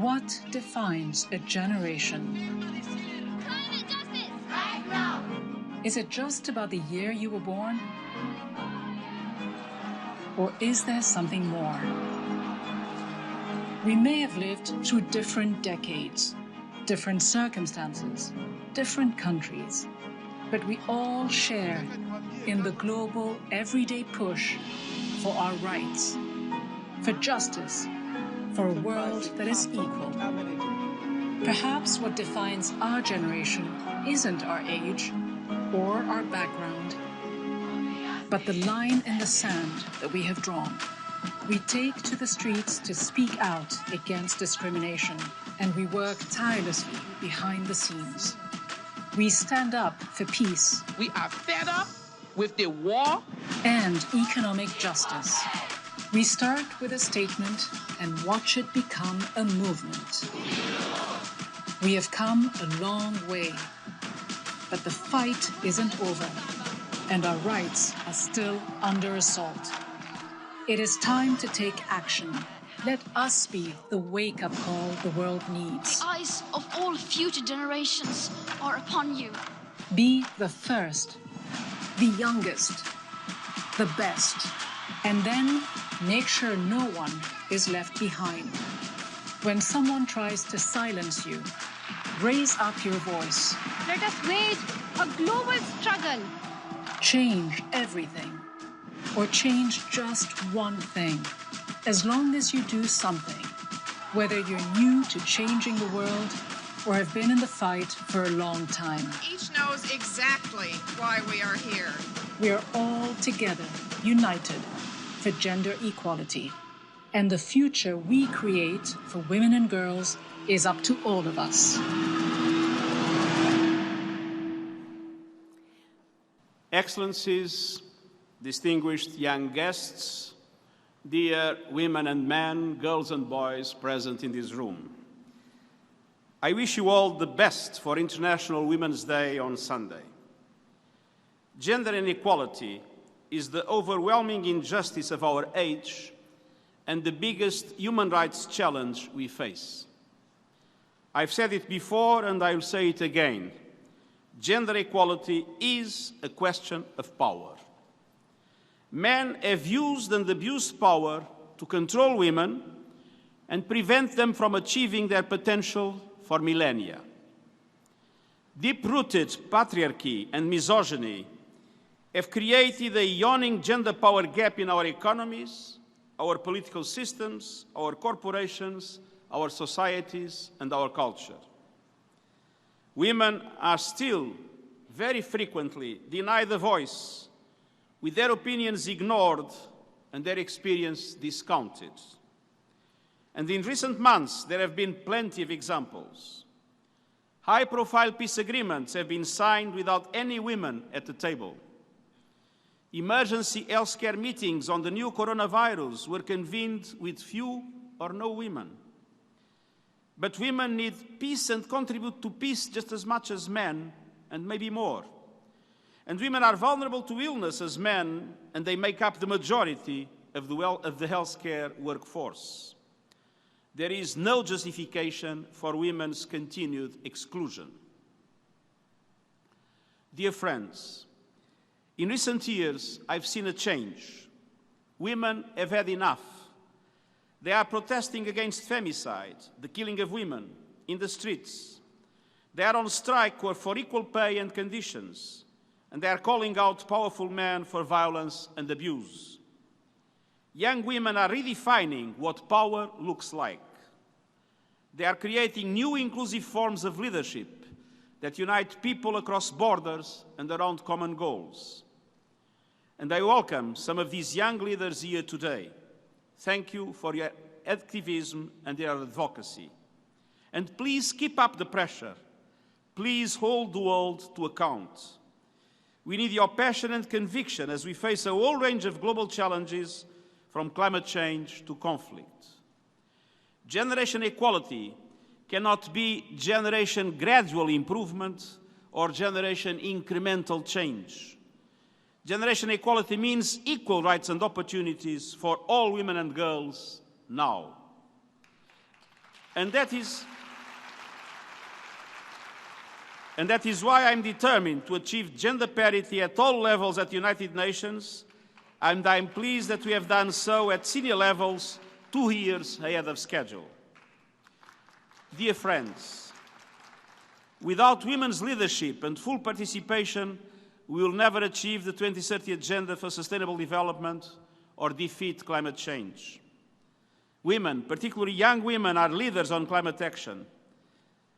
What defines a generation? Climate justice! Right now! Is it just about the year you were born? Or is there something more? We may have lived through different decades, different circumstances, different countries, but we all share in the global, everyday push for our rights, for justice, for a world that is equal. Perhaps what defines our generation isn't our age or our background, but the line in the sand that we have drawn. We take to the streets to speak out against discrimination, and we work tirelessly behind the scenes. We stand up for peace. We are fed up with the war and economic justice. We start with a statement and watch it become a movement. We have come a long way, but the fight isn't over, and our rights are still under assault. It is time to take action. Let us be the wake-up call the world needs. The eyes of all future generations are upon you. Be the first, the youngest, the best, and then make sure no one is left behind. When someone tries to silence you, raise up your voice. Let us wage a global struggle. Change everything, or change just one thing. As long as you do something, whether you're new to changing the world or have been in the fight for a long time. Each knows exactly why we are here. We are all together, united for gender equality. And the future we create for women and girls is up to all of us. Excellencies, distinguished young guests, dear women and men, girls and boys present in this room. I wish you all the best for International Women's Day on Sunday. Gender inequality is the overwhelming injustice of our age and the biggest human rights challenge we face. I've said it before and I will say it again. Gender equality is a question of power. Men have used and abused power to control women and prevent them from achieving their potential for millennia. Deep-rooted patriarchy and misogyny have created a yawning gender power gap in our economies, our political systems, our corporations, our societies, and our culture. Women are still very frequently denied a voice, with their opinions ignored and their experience discounted. And in recent months, there have been plenty of examples. High-profile peace agreements have been signed without any women at the table. Emergency healthcare meetings on the new coronavirus were convened with few or no women. But women need peace and contribute to peace just as much as men, and maybe more. And women are vulnerable to illness as men, and they make up the majority of the healthcare workforce. There is no justification for women's continued exclusion. Dear friends, in recent years, I've seen a change. Women have had enough. They are protesting against femicide, the killing of women, in the streets. They are on strike for equal pay and conditions, and they are calling out powerful men for violence and abuse. Young women are redefining what power looks like. They are creating new inclusive forms of leadership that unite people across borders and around common goals. And I welcome some of these young leaders here today. Thank you for your activism and your advocacy. And please keep up the pressure. Please hold the world to account. We need your passion and conviction as we face a whole range of global challenges, from climate change to conflict. Generation equality cannot be generation gradual improvement or generation incremental change. Generation equality means equal rights and opportunities for all women and girls now. And that is why I'm determined to achieve gender parity at all levels at the United Nations, and I'm pleased that we have done so at senior levels 2 years ahead of schedule. Dear friends, without women's leadership and full participation, we will never achieve the 2030 Agenda for Sustainable Development or defeat climate change. Women, particularly young women, are leaders on climate action.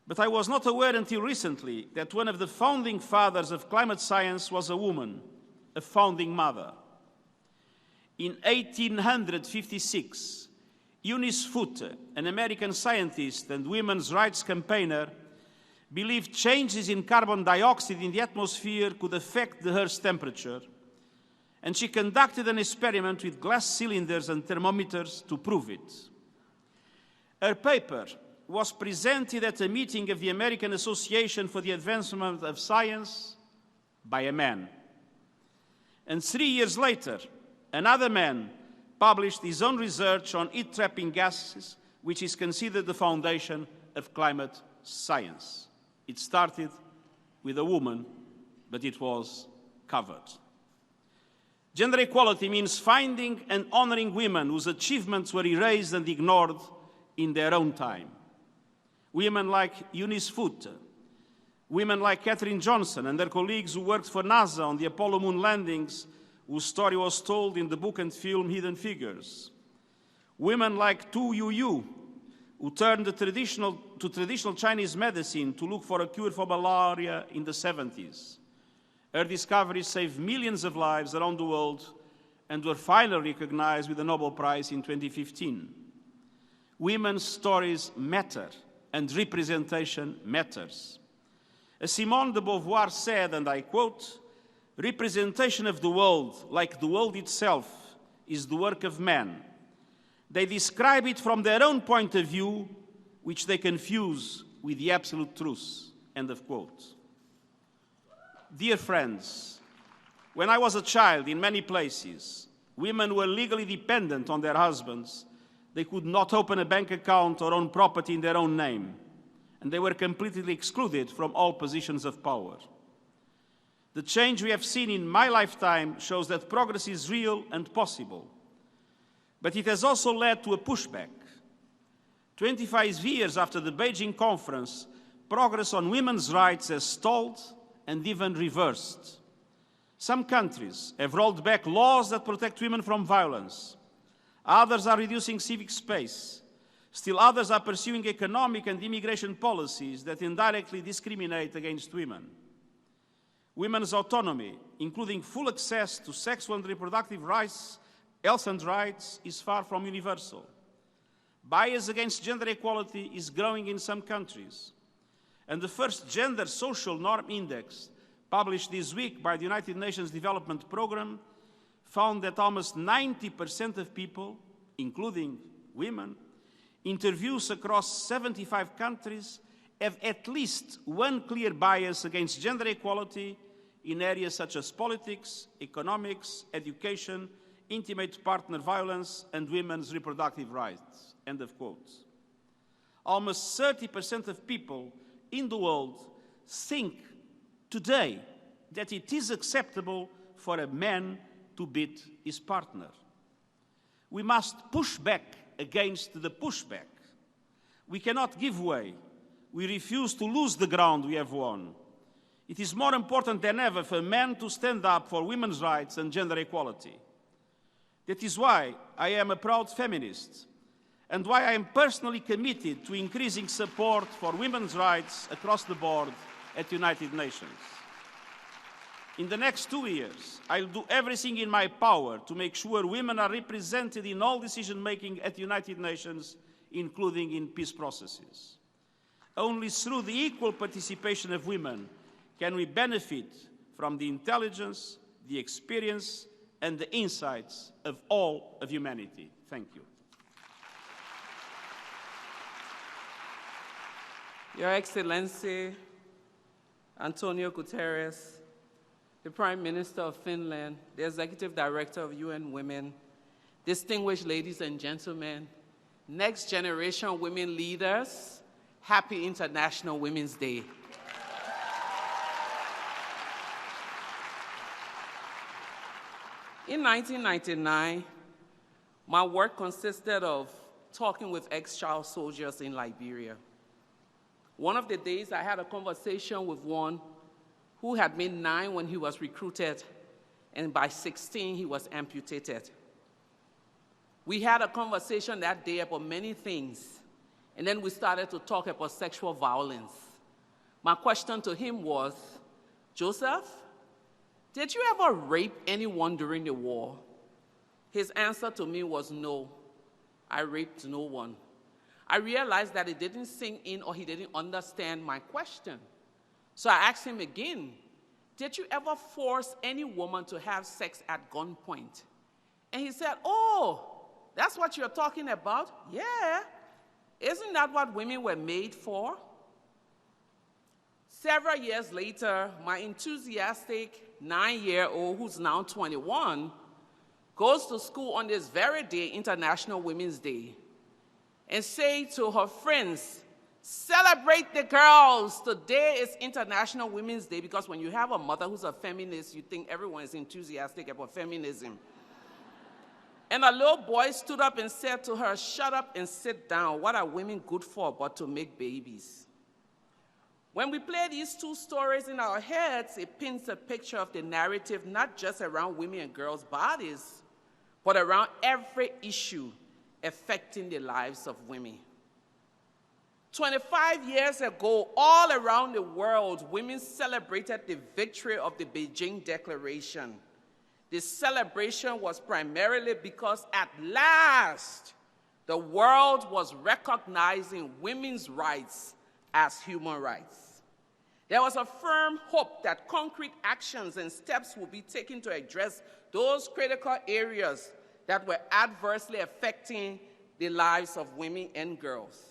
But I was not aware until recently that one of the founding fathers of climate science was a woman, a founding mother. In 1856, Eunice Foote, an American scientist and women's rights campaigner, believed changes in carbon dioxide in the atmosphere could affect the Earth's temperature, and she conducted an experiment with glass cylinders and thermometers to prove it. Her paper was presented at a meeting of the American Association for the Advancement of Science by a man. And 3 years later, another man published his own research on heat-trapping gases, which is considered the foundation of climate science. It started with a woman, but it was covered. Gender equality means finding and honoring women whose achievements were erased and ignored in their own time. Women like Eunice Foote, women like Katherine Johnson and their colleagues who worked for NASA on the Apollo moon landings, whose story was told in the book and film Hidden Figures. Women like Tu Youyou, who turned to traditional Chinese medicine to look for a cure for malaria in the 70s. Her discoveries saved millions of lives around the world and were finally recognized with the Nobel Prize in 2015. Women's stories matter, and representation matters. As Simone de Beauvoir said, and I quote, "Representation of the world, like the world itself, is the work of men. They describe it from their own point of view, which they confuse with the absolute truth." End of quote. Dear friends, when I was a child in many places, women were legally dependent on their husbands. They could not open a bank account or own property in their own name, and they were completely excluded from all positions of power. The change we have seen in my lifetime shows that progress is real and possible. But it has also led to a pushback. 25 years after the Beijing conference, progress on women's rights has stalled and even reversed. Some countries have rolled back laws that protect women from violence. Others are reducing civic space. Still others are pursuing economic and immigration policies that indirectly discriminate against women. Women's autonomy, including full access to sexual and reproductive rights, health and rights, is far from universal. Bias against gender equality is growing in some countries. And the first Gender Social Norm Index, published this week by the United Nations Development Programme, found that almost 90% of people, including women, interviews across 75 countries have at least one clear bias against gender equality in areas such as politics, economics, education, intimate partner violence, and women's reproductive rights. End of quote. Almost 30% of people in the world think today that it is acceptable for a man to beat his partner. We must push back against the pushback. We cannot give way. We refuse to lose the ground we have won. It is more important than ever for men to stand up for women's rights and gender equality. That is why I am a proud feminist, and why I am personally committed to increasing support for women's rights across the board at the United Nations. In the next 2 years, I'll do everything in my power to make sure women are represented in all decision-making at the United Nations, including in peace processes. Only through the equal participation of women can we benefit from the intelligence, the experience, and the insights of all of humanity. Thank you. Your Excellency, Antonio Guterres, the Prime Minister of Finland, the Executive Director of UN Women, distinguished ladies and gentlemen, Next generation women leaders, happy International Women's Day. In 1999, my work consisted of talking with ex-child soldiers in Liberia. One of the days, I had a conversation with one who had been 9 when he was recruited, and by 16, he was amputated. We had a conversation that day about many things, and then we started to talk about sexual violence. My question to him was, Joseph, did you ever rape anyone during the war? His answer to me was no, I raped no one. I realized that it didn't sink in or he didn't understand my question. So I asked him again, did you ever force any woman to have sex at gunpoint? And he said, oh, that's what you're talking about? Yeah. Isn't that what women were made for? Several years later, my enthusiastic 9-year-old, who's now 21, goes to school on this very day, International Women's Day, and say to her friends, celebrate the girls. Today is International Women's Day, because when you have a mother who's a feminist, you think everyone is enthusiastic about feminism. And a little boy stood up and said to her, shut up and sit down. What are women good for but to make babies? When we play these two stories in our heads, it paints a picture of the narrative not just around women and girls' bodies, but around every issue affecting the lives of women. 25 years ago, all around the world, women celebrated the victory of the Beijing Declaration. The celebration was primarily because at last, the world was recognizing women's rights as human rights. There was a firm hope that concrete actions and steps would be taken to address those critical areas that were adversely affecting the lives of women and girls.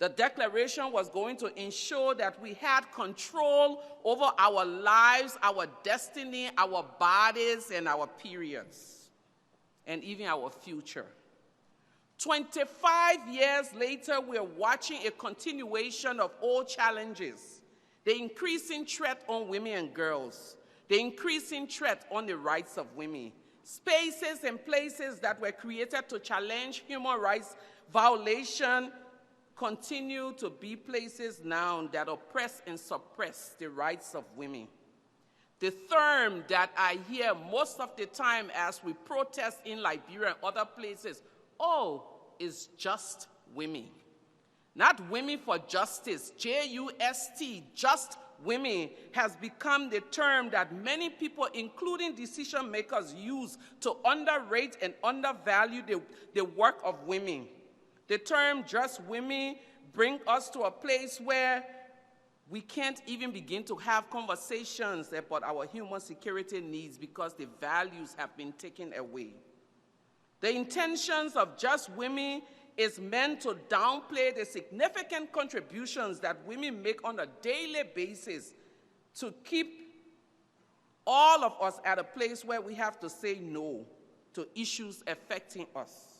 The declaration was going to ensure that we had control over our lives, our destiny, our bodies, and our periods, and even our future. 25 years later, we're watching a continuation of old challenges. The increasing threat on women and girls, the increasing threat on the rights of women, spaces and places that were created to challenge human rights violation continue to be places now that oppress and suppress the rights of women. The term that I hear most of the time as we protest in Liberia and other places, is just women. Not women for justice, J-U-S-T, just women, has become the term that many people, including decision makers, use to underrate and undervalue the work of women. The term just women brings us to a place where we can't even begin to have conversations about our human security needs because the values have been taken away. The intentions of just women is meant to downplay the significant contributions that women make on a daily basis to keep all of us at a place where we have to say no to issues affecting us.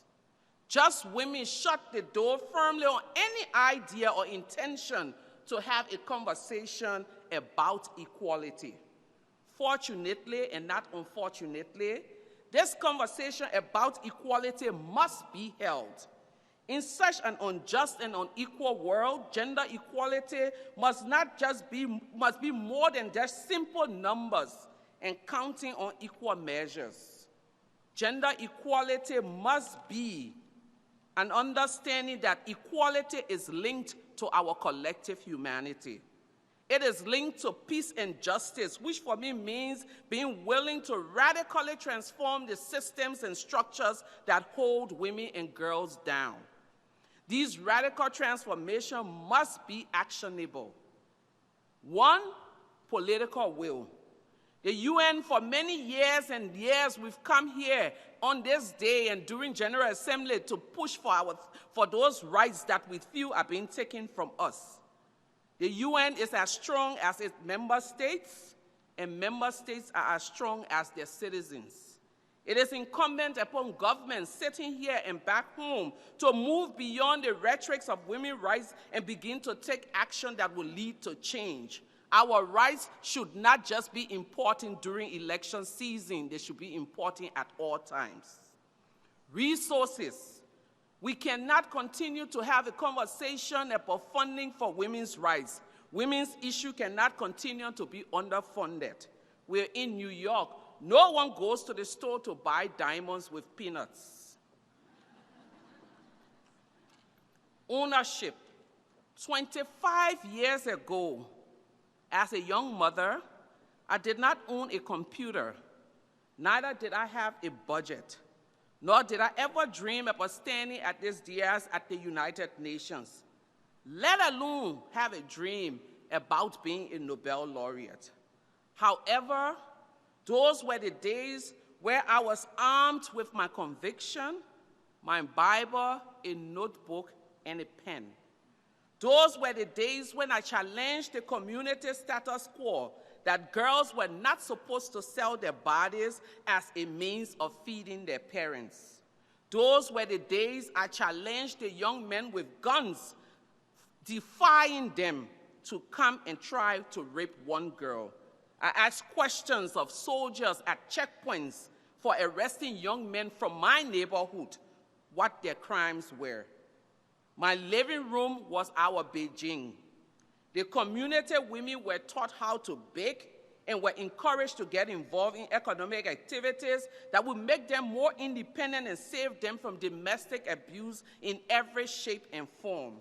Just women shut the door firmly on any idea or intention to have a conversation about equality. Fortunately, and not unfortunately, this conversation about equality must be held. In such an unjust and unequal world, gender equality must be more than just simple numbers and counting on equal measures. Gender equality must be an understanding that equality is linked to our collective humanity. It is linked to peace and justice, which for me means being willing to radically transform the systems and structures that hold women and girls down. These radical transformations must be actionable. One, political will. The UN, for many years and years, we've come here on this day and during General Assembly to push for those rights that we feel are being taken from us. The UN is as strong as its member states, and member states are as strong as their citizens. It is incumbent upon governments sitting here and back home to move beyond the rhetorics of women's rights and begin to take action that will lead to change. Our rights should not just be important during election season, they should be important at all times. Resources. We cannot continue to have a conversation about funding for women's rights. Women's issue cannot continue to be underfunded. We're in New York. No one goes to the store to buy diamonds with peanuts. Ownership. 25 years ago, as a young mother, I did not own a computer. Neither did I have a budget. Nor did I ever dream about standing at this dais at the United Nations, let alone have a dream about being a Nobel laureate. However, those were the days where I was armed with my conviction, my Bible, a notebook, and a pen. Those were the days when I challenged the community status quo that girls were not supposed to sell their bodies as a means of feeding their parents. Those were the days I challenged the young men with guns, defying them to come and try to rape one girl. I asked questions of soldiers at checkpoints for arresting young men from my neighborhood, what their crimes were. My living room was our Beijing. The community women were taught how to bake and were encouraged to get involved in economic activities that would make them more independent and save them from domestic abuse in every shape and form.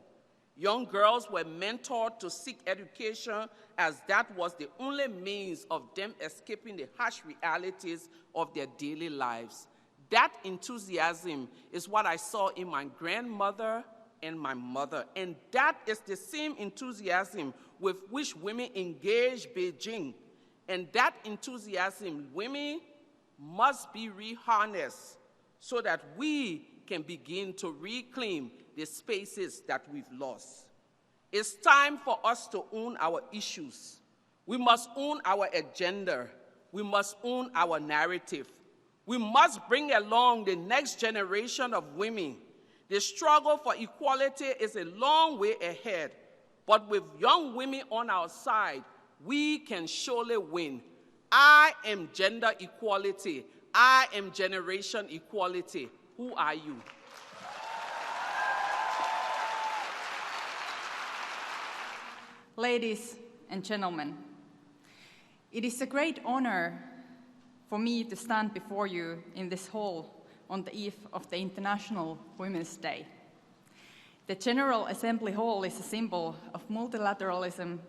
Young girls were mentored to seek education as that was the only means of them escaping the harsh realities of their daily lives. That enthusiasm is what I saw in my grandmother and my mother, and that is the same enthusiasm with which women engage Beijing. And that enthusiasm, women must be reharnessed so that we can begin to reclaim the spaces that we've lost. It's time for us to own our issues. We must own our agenda. We must own our narrative. We must bring along the next generation of women. The struggle for equality is a long way ahead, but with young women on our side, we can surely win. I am gender equality. I am generation equality. Who are you? Ladies and gentlemen, it is a great honor for me to stand before you in this hall on the eve of the International Women's Day. The General Assembly Hall is a symbol of multilateralism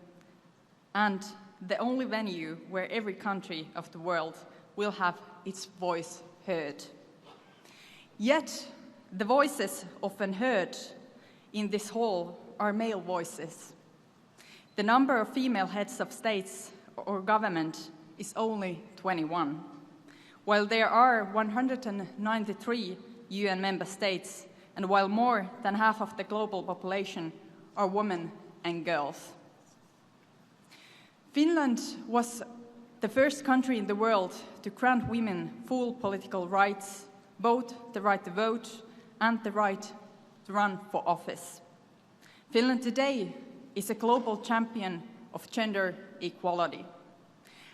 and the only venue where every country of the world will have its voice heard. Yet, the voices often heard in this hall are male voices. The number of female heads of states or government is only 21, while there are 193 UN member states, and while more than half of the global population are women and girls. Finland was the first country in the world to grant women full political rights, both the right to vote and the right to run for office. Finland today is a global champion of gender equality.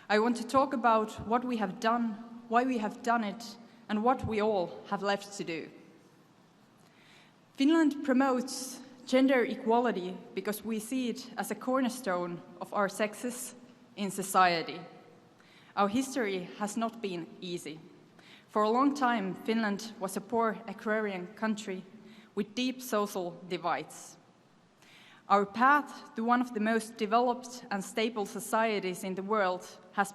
I want to talk about what we have done, why we have done it, and what we all have left to do. Finland promotes gender equality because we see it as a cornerstone of our success in society. Our history has not been easy. For a long time, Finland was a poor agrarian country with deep social divides. Our path to one of the most developed and stable societies in the world has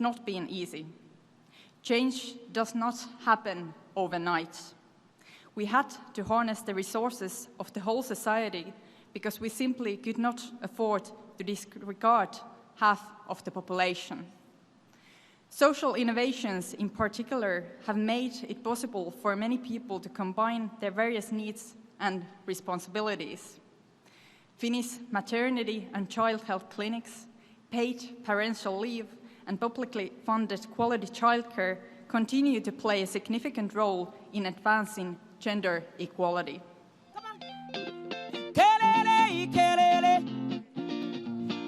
not been easy. Change does not happen overnight. We had to harness the resources of the whole society because we simply could not afford to disregard half of the population. Social innovations in particular have made it possible for many people to combine their various needs and responsibilities. Finnish maternity and child health clinics, paid parental leave, and publicly funded quality childcare continue to play a significant role in advancing gender equality. Kelele, kelele.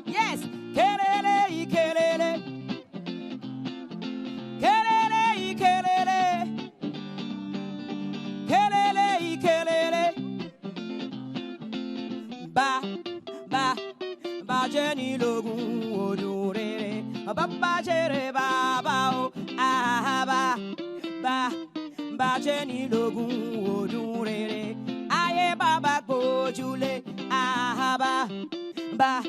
Yes, kelele, kelele. Kelele, kelele. Kelele, kelele. Ba, Jenny Logun Odure. Ba, Jere, ba, o. Ah, ba, Jenny Logun Odure. Aye, baba, go, Jule. Ah, ba,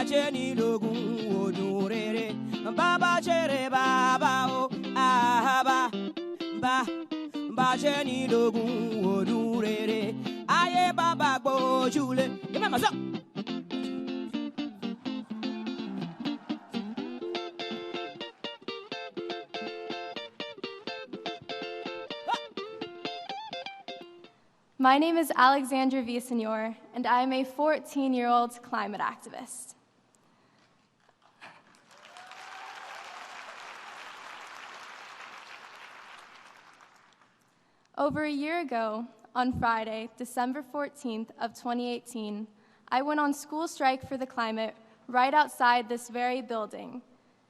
Jenny Logun Odure. Baba, Jere, baba, o. Ah, ba, Jenny Logun Odure. Aye, baba, go, Jule. Give me my son. My name is Alexandra Villasenor, and I am a 14-year-old climate activist. Over a year ago, on Friday, December 14th of 2018, I went on school strike for the climate right outside this very building.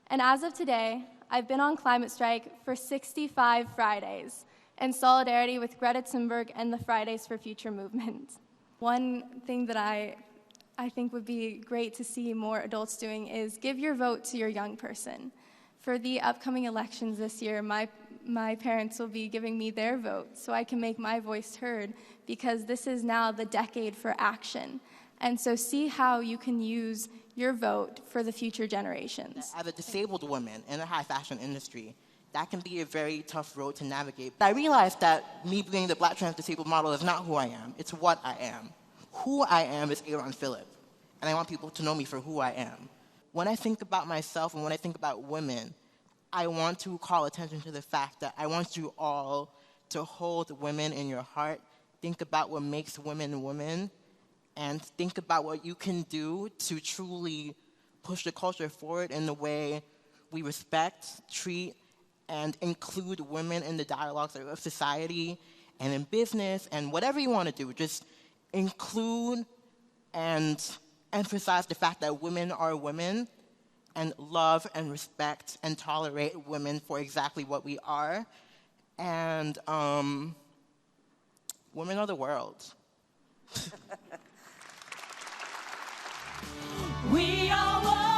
And as of today, I've been on climate strike for 65 Fridays, in solidarity with Greta Thunberg and the Fridays for Future movement. One thing that I think would be great to see more adults doing is give your vote to your young person. For the upcoming elections this year, my parents will be giving me their vote so I can make my voice heard, because this is now the decade for action. And so see how you can use your vote for the future generations. As a disabled woman in the high fashion industry, that can be a very tough road to navigate. I realized that me being the Black trans disabled model is not who I am, it's what I am. Who I am is Aaron Phillip, and I want people to know me for who I am. When I think about myself and when I think about women, I want to call attention to the fact that I want you all to hold women in your heart, think about what makes women women, and think about what you can do to truly push the culture forward in the way we respect, treat, and include women in the dialogues of society and in business and whatever you want to do. Just include and emphasize the fact that women are women and love and respect and tolerate women for exactly what we are. And women are the world. We are one.